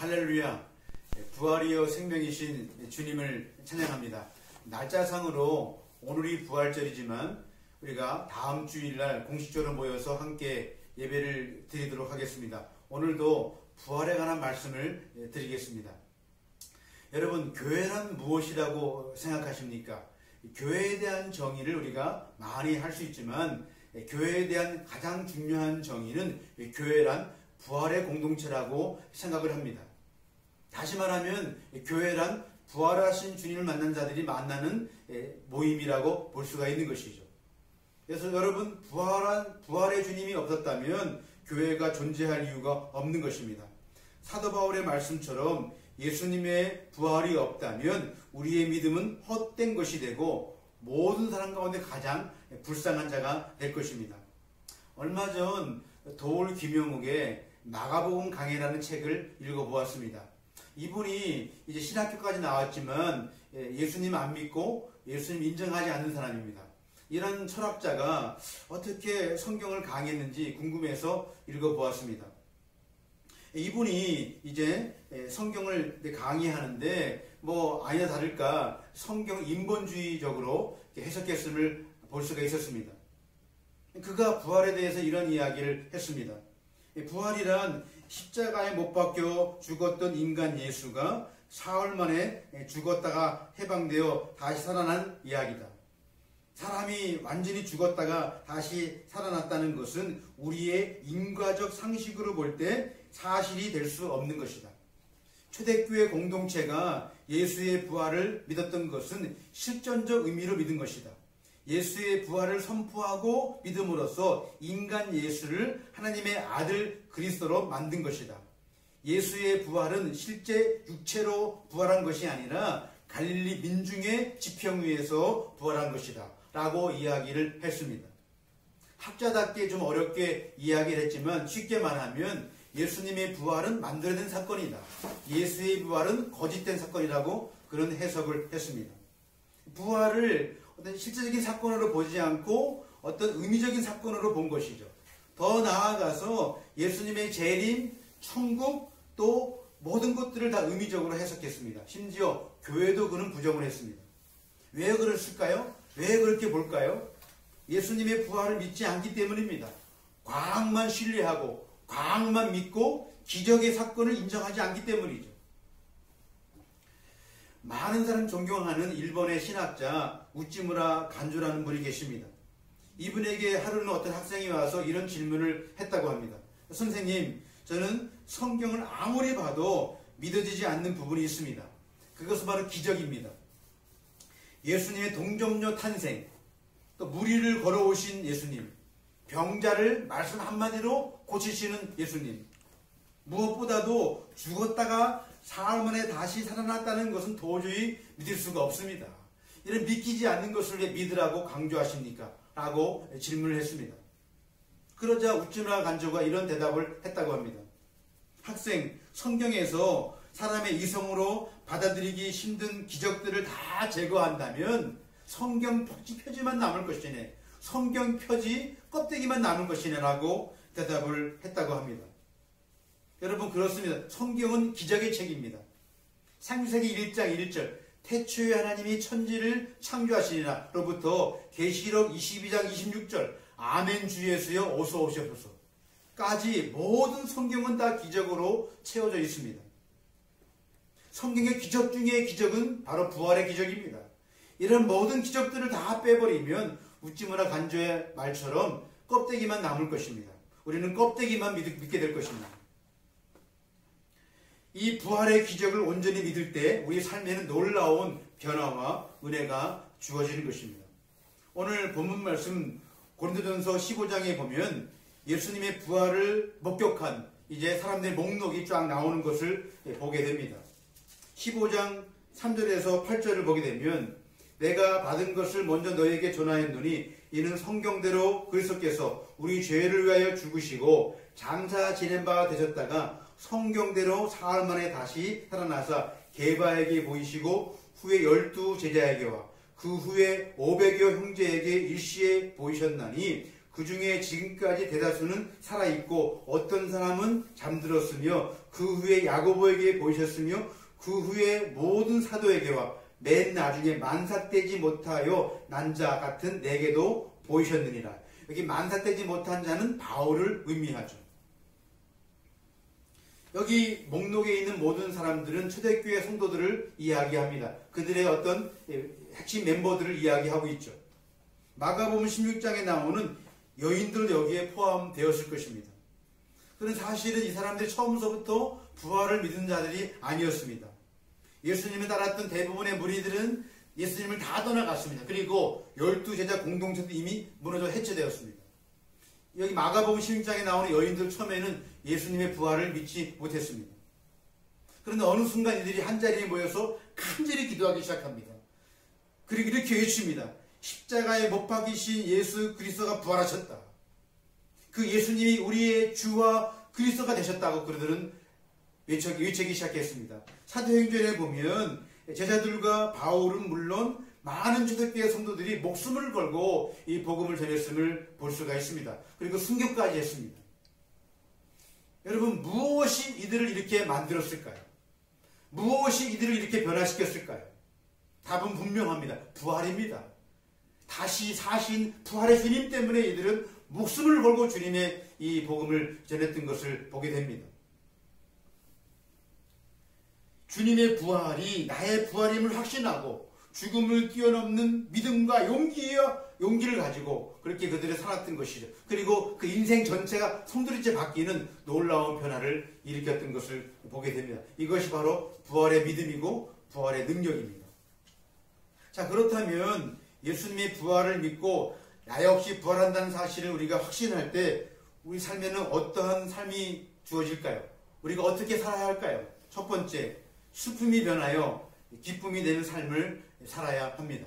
할렐루야. 부활이요 생명이신 주님을 찬양합니다. 날짜상으로 오늘이 부활절이지만 우리가 다음 주일날 공식적으로 모여서 함께 예배를 드리도록 하겠습니다. 오늘도 부활에 관한 말씀을 드리겠습니다. 여러분, 교회란 무엇이라고 생각하십니까? 교회에 대한 정의를 우리가 많이 할 수 있지만 교회에 대한 가장 중요한 정의는 교회란 부활의 공동체라고 생각을 합니다. 다시 말하면 교회란 부활하신 주님을 만난 자들이 만나는 모임이라고 볼 수가 있는 것이죠. 그래서 여러분, 부활의 주님이 없었다면 교회가 존재할 이유가 없는 것입니다. 사도 바울의 말씀처럼 예수님의 부활이 없다면 우리의 믿음은 헛된 것이 되고 모든 사람 가운데 가장 불쌍한 자가 될 것입니다. 얼마 전 도올 김영욱의 마가복음 강해라는 책을 읽어보았습니다. 이분이 이제 신학교까지 나왔지만 예수님 안 믿고 예수님 인정하지 않는 사람입니다. 이런 철학자가 어떻게 성경을 강의했는지 궁금해서 읽어보았습니다. 이분이 이제 성경을 강의하는데 아니나 다를까 성경 인본주의적으로 해석했음을 볼 수가 있었습니다. 그가 부활에 대해서 이런 이야기를 했습니다. 부활이란 십자가에 못 박혀 죽었던 인간 예수가 사흘 만에 죽었다가 해방되어 다시 살아난 이야기다. 사람이 완전히 죽었다가 다시 살아났다는 것은 우리의 인과적 상식으로 볼 때 사실이 될 수 없는 것이다. 초대교회 공동체가 예수의 부활을 믿었던 것은 실존적 의미로 믿은 것이다. 예수의 부활을 선포하고 믿음으로써 인간 예수를 하나님의 아들 그리스도로 만든 것이다. 예수의 부활은 실제 육체로 부활한 것이 아니라 갈릴리 민중의 지평 위에서 부활한 것이다 라고 이야기를 했습니다. 학자답게 좀 어렵게 이야기를 했지만 쉽게 말하면 예수님의 부활은 만들어낸 사건이다. 예수의 부활은 거짓된 사건이라고 그런 해석을 했습니다. 부활을 어떤 실제적인 사건으로 보지 않고 어떤 의미적인 사건으로 본 것이죠. 더 나아가서 예수님의 재림, 천국, 또 모든 것들을 다 의미적으로 해석했습니다. 심지어 교회도 그는 부정을 했습니다. 왜 그랬을까요? 왜 그렇게 볼까요? 예수님의 부활을 믿지 않기 때문입니다. 과학만 신뢰하고 과학만 믿고 기적의 사건을 인정하지 않기 때문이죠. 많은 사람 존경하는 일본의 신학자 우찌무라 간조라는 분이 계십니다. 이분에게 하루는 어떤 학생이 와서 이런 질문을 했다고 합니다. 선생님, 저는 성경을 아무리 봐도 믿어지지 않는 부분이 있습니다. 그것은 바로 기적입니다. 예수님의 동정녀 탄생, 또 무리를 걸어오신 예수님, 병자를 말씀 한마디로 고치시는 예수님, 무엇보다도 죽었다가 사흘 만에 다시 살아났다는 것은 도저히 믿을 수가 없습니다. 이런 믿기지 않는 것을 왜 믿으라고 강조하십니까? 라고 질문을 했습니다. 그러자 우찌무라 간조가 이런 대답을 했다고 합니다. 학생, 성경에서 사람의 이성으로 받아들이기 힘든 기적들을 다 제거한다면 성경 표지만 남을 것이네. 성경 표지 껍데기만 남을 것이네 라고 대답을 했다고 합니다. 여러분, 그렇습니다. 성경은 기적의 책입니다. 창세기 1장 1절 태초에 하나님이 천지를 창조하시니라 로부터 계시록 22장 26절 아멘 주 예수여 어서 오시옵소서 까지 모든 성경은 다 기적으로 채워져 있습니다. 성경의 기적 중의 기적은 바로 부활의 기적입니다. 이런 모든 기적들을 다 빼버리면 우찌무라 간조의 말처럼 껍데기만 남을 것입니다. 우리는 껍데기만 믿게 될 것입니다. 이 부활의 기적을 온전히 믿을 때 우리 삶에는 놀라운 변화와 은혜가 주어지는 것입니다. 오늘 본문 말씀 고린도전서 15장에 보면 예수님의 부활을 목격한 이제 사람들의 목록이 쫙 나오는 것을 보게 됩니다. 15장 3절에서 8절을 보게 되면 내가 받은 것을 먼저 너에게 전하였노니 이는 성경대로 그리스도께서 우리 죄를 위하여 죽으시고 장사 지낸 바가 되셨다가 성경대로 사흘 만에 다시 살아나사 게바에게 보이시고 후에 12 제자에게와 그 후에 500여 형제에게 일시에 보이셨나니 그 중에 지금까지 대다수는 살아있고 어떤 사람은 잠들었으며 그 후에 야고보에게 보이셨으며 그 후에 모든 사도에게와 맨 나중에 만삭되지 못하여 난 자 같은 내게도 보이셨느니라. 여기 만삭되지 못한 자는 바울을 의미하죠. 여기 목록에 있는 모든 사람들은 초대교회 성도들을 이야기합니다. 그들의 어떤 핵심 멤버들을 이야기하고 있죠. 마가복음 16장에 나오는 여인들은 여기에 포함되었을 것입니다. 그런 사실은 이 사람들이 처음서부터 부활을 믿은 자들이 아니었습니다. 예수님을 따랐던 대부분의 무리들은 예수님을 다 떠나갔습니다. 그리고 12제자 공동체도 이미 무너져 해체되었습니다. 여기 마가복음 16장에 나오는 여인들 처음에는 예수님의 부활을 믿지 못했습니다. 그런데 어느 순간 이들이 한자리에 모여서 간절히 기도하기 시작합니다. 그리고 이렇게 외칩니다. 십자가에 못 박이신 예수 그리스도가 부활하셨다. 그 예수님이 우리의 주와 그리스도가 되셨다고 그들은 외치기 시작했습니다. 사도행전에 보면 제자들과 바울은 물론 많은 초대교회 성도들이 목숨을 걸고 이 복음을 전했음을 볼 수가 있습니다. 그리고 순교까지 했습니다. 여러분, 무엇이 이들을 이렇게 만들었을까요? 무엇이 이들을 이렇게 변화시켰을까요? 답은 분명합니다. 부활입니다. 다시 사신 부활의 주님 때문에 이들은 목숨을 걸고 주님의 이 복음을 전했던 것을 보게 됩니다. 주님의 부활이 나의 부활임을 확신하고 죽음을 뛰어넘는 믿음과 용기를 가지고 그렇게 그들이 살았던 것이죠. 그리고 그 인생 전체가 송두리째 바뀌는 놀라운 변화를 일으켰던 것을 보게 됩니다. 이것이 바로 부활의 믿음이고 부활의 능력입니다. 자, 그렇다면 예수님의 부활을 믿고 나 역시 부활한다는 사실을 우리가 확신할 때 우리 삶에는 어떠한 삶이 주어질까요? 우리가 어떻게 살아야 할까요? 첫 번째, 슬픔이 변하여 기쁨이 되는 삶을 살아야 합니다.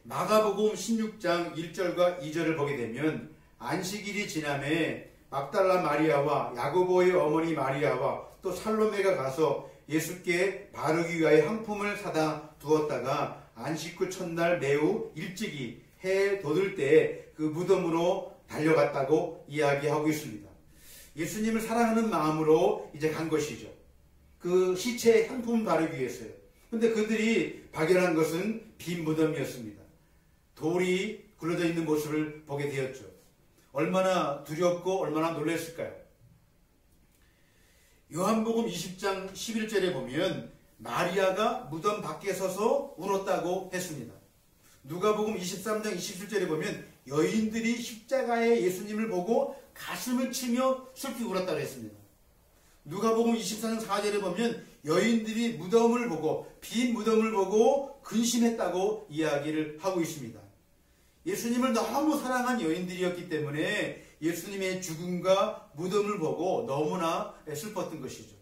마가복음 16장 1절과 2절을 보게 되면 안식일이 지남에 막달라 마리아와 야고보의 어머니 마리아와 또 살로메가 가서 예수께 바르기 위하여 향품을 사다 두었다가 안식 후 첫날 매우 일찍이 해 돋을 때에 그 무덤으로 달려갔다고 이야기하고 있습니다. 예수님을 사랑하는 마음으로 이제 간 것이죠. 그 시체에 향품을 바르기 위해서요. 근데 그들이 발견한 것은 빈 무덤이었습니다. 돌이 굴러져 있는 모습을 보게 되었죠. 얼마나 두렵고 얼마나 놀랐을까요? 요한복음 20장 11절에 보면 마리아가 무덤 밖에 서서 울었다고 했습니다. 누가복음 23장 27절에 보면 여인들이 십자가에 예수님을 보고 가슴을 치며 슬피 울었다고 했습니다. 누가복음 24장 4절에 보면 여인들이 무덤을 보고 빈 무덤을 보고 근심했다고 이야기를 하고 있습니다. 예수님을 너무 사랑한 여인들이었기 때문에 예수님의 죽음과 무덤을 보고 너무나 슬펐던 것이죠.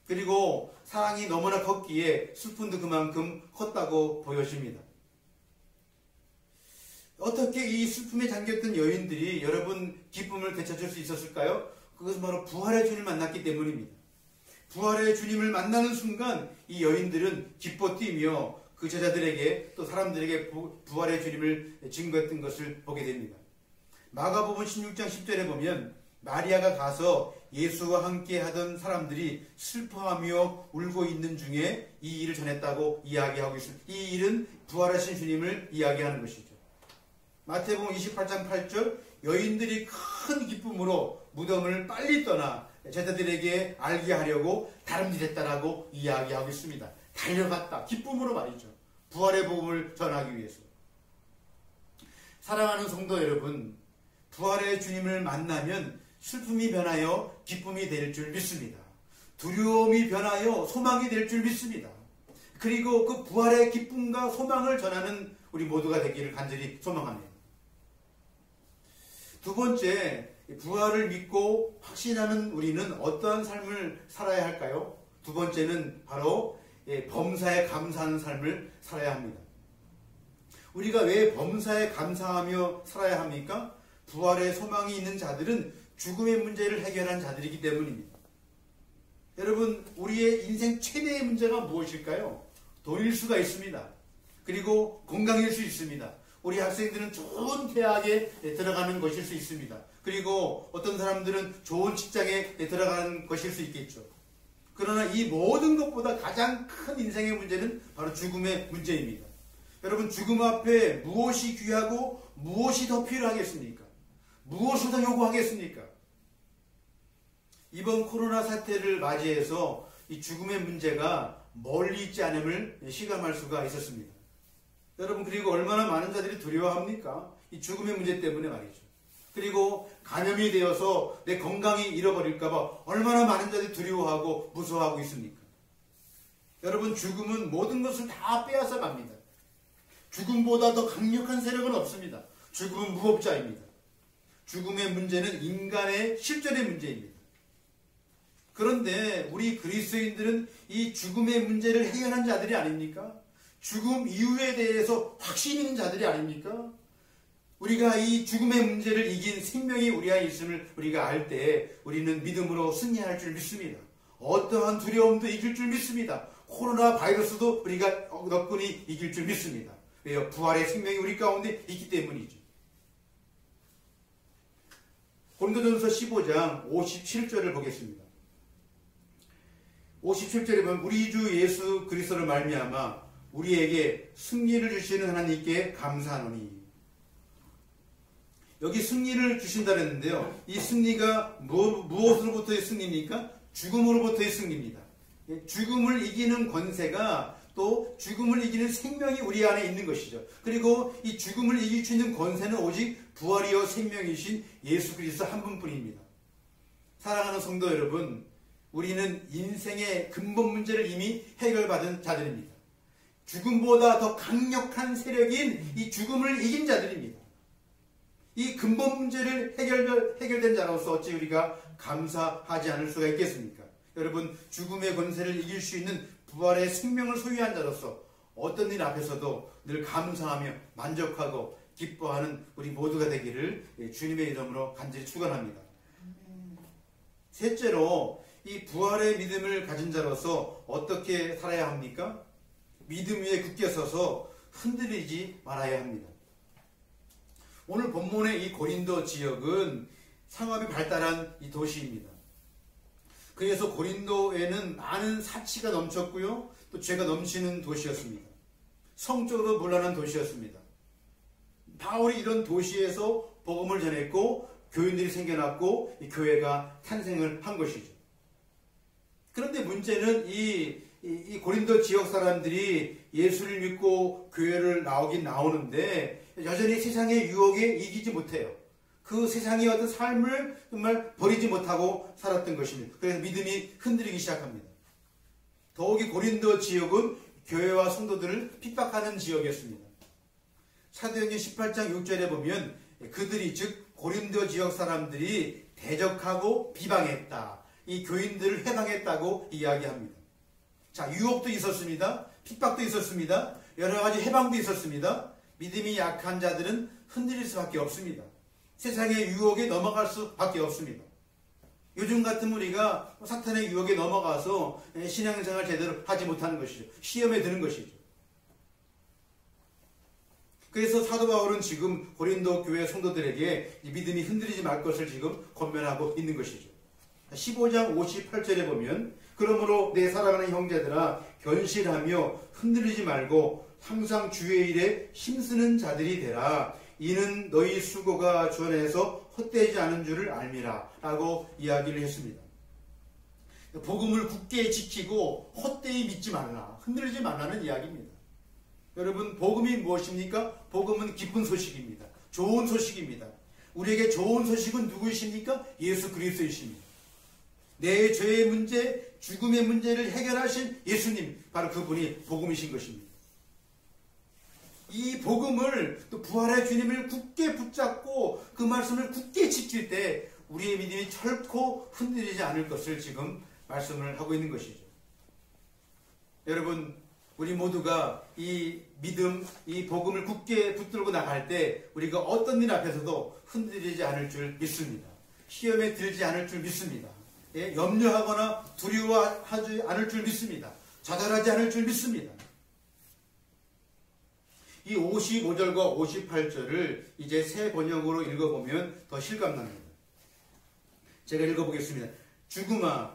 그리고 사랑이 너무나 컸기에 슬픔도 그만큼 컸다고 보여집니다. 어떻게 이 슬픔에 잠겼던 여인들이 여러분 기쁨을 되찾을 수 있었을까요? 그것은 바로 부활의 주님을 만났기 때문입니다. 부활의 주님을 만나는 순간 이 여인들은 기뻐 뛰며 그 제자들에게 또 사람들에게 부활의 주님을 증거했던 것을 보게 됩니다. 마가복음 16장 10절에 보면 마리아가 가서 예수와 함께 하던 사람들이 슬퍼하며 울고 있는 중에 이 일을 전했다고 이야기하고 있습니다. 이 일은 부활하신 주님을 이야기하는 것이죠. 마태복음 28장 8절 여인들이 큰 기쁨으로 무덤을 빨리 떠나 제자들에게 알게 하려고 다름질했다라고 이야기하고 있습니다. 달려갔다. 기쁨으로 말이죠. 부활의 복음을 전하기 위해서. 사랑하는 성도 여러분, 부활의 주님을 만나면 슬픔이 변하여 기쁨이 될 줄 믿습니다. 두려움이 변하여 소망이 될 줄 믿습니다. 그리고 그 부활의 기쁨과 소망을 전하는 우리 모두가 되기를 간절히 소망합니다. 두 번째, 부활을 믿고 확신하는 우리는 어떠한 삶을 살아야 할까요? 두 번째는 바로 범사에 감사하는 삶을 살아야 합니다. 우리가 왜 범사에 감사하며 살아야 합니까? 부활의 소망이 있는 자들은 죽음의 문제를 해결한 자들이기 때문입니다. 여러분, 우리의 인생 최대의 문제가 무엇일까요? 돈일 수가 있습니다. 그리고 건강일 수 있습니다. 우리 학생들은 좋은 대학에 들어가는 것일 수 있습니다. 그리고 어떤 사람들은 좋은 직장에 들어가는 것일 수 있겠죠. 그러나 이 모든 것보다 가장 큰 인생의 문제는 바로 죽음의 문제입니다. 여러분, 죽음 앞에 무엇이 귀하고 무엇이 더 필요하겠습니까? 무엇을 더 요구하겠습니까? 이번 코로나 사태를 맞이해서 이 죽음의 문제가 멀리 있지 않음을 실감할 수가 있었습니다. 여러분, 그리고 얼마나 많은 자들이 두려워합니까? 이 죽음의 문제 때문에 말이죠. 그리고 감염이 되어서 내 건강이 잃어버릴까봐 얼마나 많은 자들이 두려워하고 무서워하고 있습니까? 여러분, 죽음은 모든 것을 다 빼앗아 갑니다. 죽음보다 더 강력한 세력은 없습니다. 죽음은 무법자입니다. 죽음의 문제는 인간의 실존의 문제입니다. 그런데 우리 그리스도인들은 이 죽음의 문제를 해결한 자들이 아닙니까? 죽음 이후에 대해서 확신 있는 자들이 아닙니까? 우리가 이 죽음의 문제를 이긴 생명이 우리 안에 있음을 우리가 알 때 우리는 믿음으로 승리할 줄 믿습니다. 어떠한 두려움도 이길 줄 믿습니다. 코로나 바이러스도 우리가 너끈히 이길 줄 믿습니다. 왜요? 부활의 생명이 우리 가운데 있기 때문이죠. 고린도전서 15장 57절을 보겠습니다. 57절에 보면 우리 주 예수 그리스도를 말미암아 우리에게 승리를 주시는 하나님께 감사하노니. 여기 승리를 주신다 했는데요. 이 승리가 무엇으로부터의 승리입니까? 죽음으로부터의 승리입니다. 죽음을 이기는 권세가 또 죽음을 이기는 생명이 우리 안에 있는 것이죠. 그리고 이 죽음을 이길 수 있는 권세는 오직 부활이요 생명이신 예수 그리스도 한 분뿐입니다. 사랑하는 성도 여러분, 우리는 인생의 근본 문제를 이미 해결받은 자들입니다. 죽음보다 더 강력한 세력인 이 죽음을 이긴 자들입니다. 이 근본 문제를 해결된 자로서 어찌 우리가 감사하지 않을 수가 있겠습니까? 여러분, 죽음의 권세를 이길 수 있는 부활의 생명을 소유한 자로서 어떤 일 앞에서도 늘 감사하며 만족하고 기뻐하는 우리 모두가 되기를 주님의 이름으로 간절히 축원합니다. 셋째로, 이 부활의 믿음을 가진 자로서 어떻게 살아야 합니까? 믿음 위에 굳게 서서 흔들리지 말아야 합니다. 오늘 본문의 이 고린도 지역은 상업이 발달한 이 도시입니다. 그래서 고린도에는 많은 사치가 넘쳤고요, 또 죄가 넘치는 도시였습니다. 성적으로 문란한 도시였습니다. 바울이 이런 도시에서 복음을 전했고 교인들이 생겨났고 이 교회가 탄생을 한 것이죠. 그런데 문제는 이 고린도 지역 사람들이 예수를 믿고 교회를 나오긴 나오는데 여전히 세상의 유혹에 이기지 못해요. 그 세상의 어떤 삶을 정말 버리지 못하고 살았던 것입니다. 그래서 믿음이 흔들리기 시작합니다. 더욱이 고린도 지역은 교회와 성도들을 핍박하는 지역이었습니다. 사도행전 18장 6절에 보면 그들이, 즉 고린도 지역 사람들이 대적하고 비방했다. 이 교인들을 해방했다고 이야기합니다. 자, 유혹도 있었습니다. 핍박도 있었습니다. 여러 가지 해방도 있었습니다. 믿음이 약한 자들은 흔들릴 수밖에 없습니다. 세상의 유혹에 넘어갈 수밖에 없습니다. 요즘 같은 우리가 사탄의 유혹에 넘어가서 신앙생활 제대로 하지 못하는 것이죠. 시험에 드는 것이죠. 그래서 사도 바울은 지금 고린도 교회 성도들에게 이 믿음이 흔들리지 말 것을 지금 권면하고 있는 것이죠. 15장 58절에 보면 그러므로 내 사랑하는 형제들아 견실하며 흔들리지 말고 항상 주의 일에 힘쓰는 자들이 되라. 이는 너희 수고가 주 안에서 헛되지 않은 줄을 알미라 라고 이야기를 했습니다. 복음을 굳게 지키고 헛되이 믿지 말라, 흔들리지 말라는 이야기입니다. 여러분, 복음이 무엇입니까? 복음은 기쁜 소식입니다. 좋은 소식입니다. 우리에게 좋은 소식은 누구이십니까? 예수 그리스도이십니다. 내 죄의 문제, 죽음의 문제를 해결하신 예수님, 바로 그분이 복음이신 것입니다. 이 복음을, 또 부활의 주님을 굳게 붙잡고 그 말씀을 굳게 지킬 때 우리의 믿음이 결코 흔들리지 않을 것을 지금 말씀을 하고 있는 것이죠. 여러분, 우리 모두가 이 믿음, 이 복음을 굳게 붙들고 나갈 때 우리가 어떤 일 앞에서도 흔들리지 않을 줄 믿습니다. 시험에 들지 않을 줄 믿습니다. 염려하거나 두려워하지 않을 줄 믿습니다. 좌절하지 않을 줄 믿습니다. 이 55절과 58절을 이제 새 번역으로 읽어보면 더 실감납니다. 제가 읽어보겠습니다. 죽음아,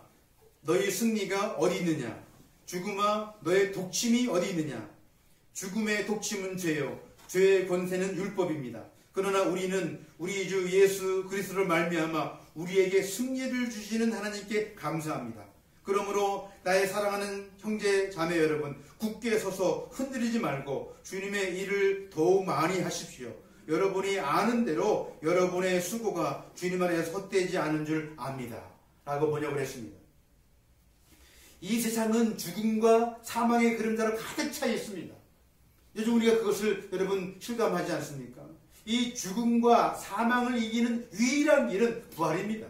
너희 승리가 어디 있느냐? 죽음아, 너의 독침이 어디 있느냐? 죽음의 독침은 죄요, 죄의 권세는 율법입니다. 그러나 우리는 우리 주 예수 그리스도를 말미암아 우리에게 승리를 주시는 하나님께 감사합니다. 그러므로 나의 사랑하는 형제 자매 여러분, 굳게 서서 흔들리지 말고 주님의 일을 더욱 많이 하십시오. 여러분이 아는 대로 여러분의 수고가 주님 안에서 헛되지 않은 줄 압니다. 라고 번역을 했습니다. 이 세상은 죽음과 사망의 그림자로 가득 차 있습니다. 요즘 우리가 그것을 여러분 실감하지 않습니까? 이 죽음과 사망을 이기는 유일한 길은 부활입니다.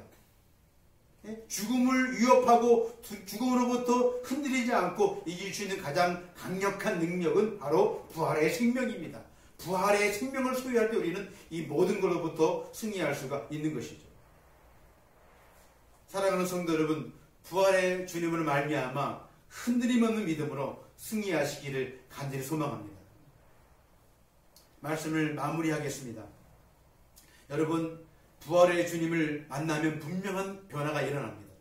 죽음을 위협하고 죽음으로부터 흔들리지 않고 이길 수 있는 가장 강력한 능력은 바로 부활의 생명입니다. 부활의 생명을 소유할 때 우리는 이 모든 것로부터 승리할 수가 있는 것이죠. 사랑하는 성도 여러분, 부활의 주님을 말미암아 흔들림 없는 믿음으로 승리하시기를 간절히 소망합니다. 말씀을 마무리하겠습니다. 여러분, 부활의 주님을 만나면 분명한 변화가 일어납니다.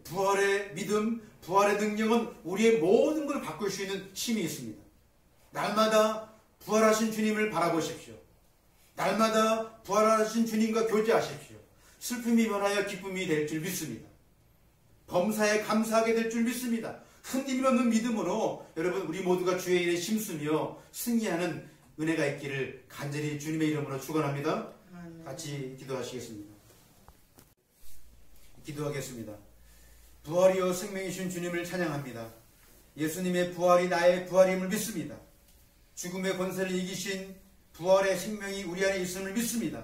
부활의 믿음, 부활의 능력은 우리의 모든 걸 바꿀 수 있는 힘이 있습니다. 날마다 부활하신 주님을 바라보십시오. 날마다 부활하신 주님과 교제하십시오. 슬픔이 변하여 기쁨이 될 줄 믿습니다. 범사에 감사하게 될 줄 믿습니다. 흔들림 없는 믿음으로 여러분, 우리 모두가 주의 일에 힘쓰며 승리하는 은혜가 있기를 간절히 주님의 이름으로 축원합니다. 같이 기도하시겠습니다. 기도하겠습니다. 부활이요 생명이신 주님을 찬양합니다. 예수님의 부활이 나의 부활임을 믿습니다. 죽음의 권세를 이기신 부활의 생명이 우리 안에 있음을 믿습니다.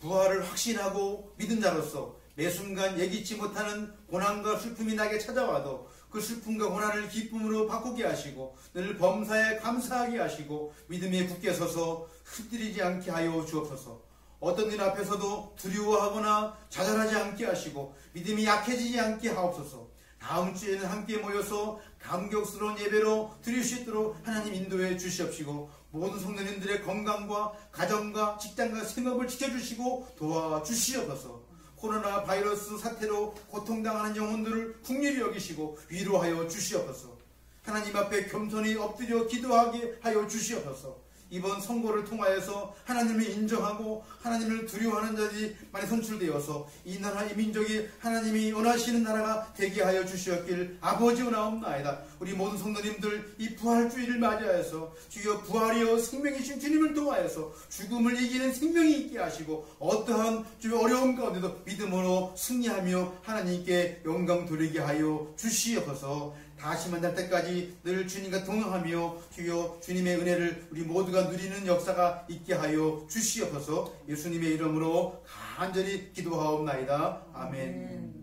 부활을 확신하고 믿은 자로서 매 순간 예기치 못하는 고난과 슬픔이 나게 찾아와도 그 슬픔과 고난을 기쁨으로 바꾸게 하시고 늘 범사에 감사하게 하시고 믿음에 굳게 서서 흔들리지 않게 하여 주옵소서. 어떤 일 앞에서도 두려워하거나 좌절하지 않게 하시고 믿음이 약해지지 않게 하옵소서. 다음 주에는 함께 모여서 감격스러운 예배로 드릴 수 있도록 하나님 인도해 주시옵시고 모든 성도님들의 건강과 가정과 직장과 생업을 지켜주시고 도와주시옵소서. 코로나 바이러스 사태로 고통당하는 영혼들을 긍휼히 여기시고 위로하여 주시옵소서. 하나님 앞에 겸손히 엎드려 기도하게 하여 주시옵소서. 이번 선거를 통하여서 하나님을 인정하고 하나님을 두려워하는 자들이 많이 선출되어서 이 나라, 이 민족이 하나님이 원하시는 나라가 되게 하여 주시었길 아버지 원하옵나이다. 우리 모든 성도님들 이 부활주의를 맞이하여서 주여 부활이여 생명이신 주님을 통하여서 죽음을 이기는 생명이 있게 하시고 어떠한 주의 어려운 가운데도 믿음으로 승리하며 하나님께 영광 돌리게 하여 주시옵소서. 다시 만날 때까지 늘 주님과 동행하며 주여 주님의 은혜를 우리 모두가 누리는 역사가 있게 하여 주시옵소서. 예수님의 이름으로 간절히 기도하옵나이다. 아멘.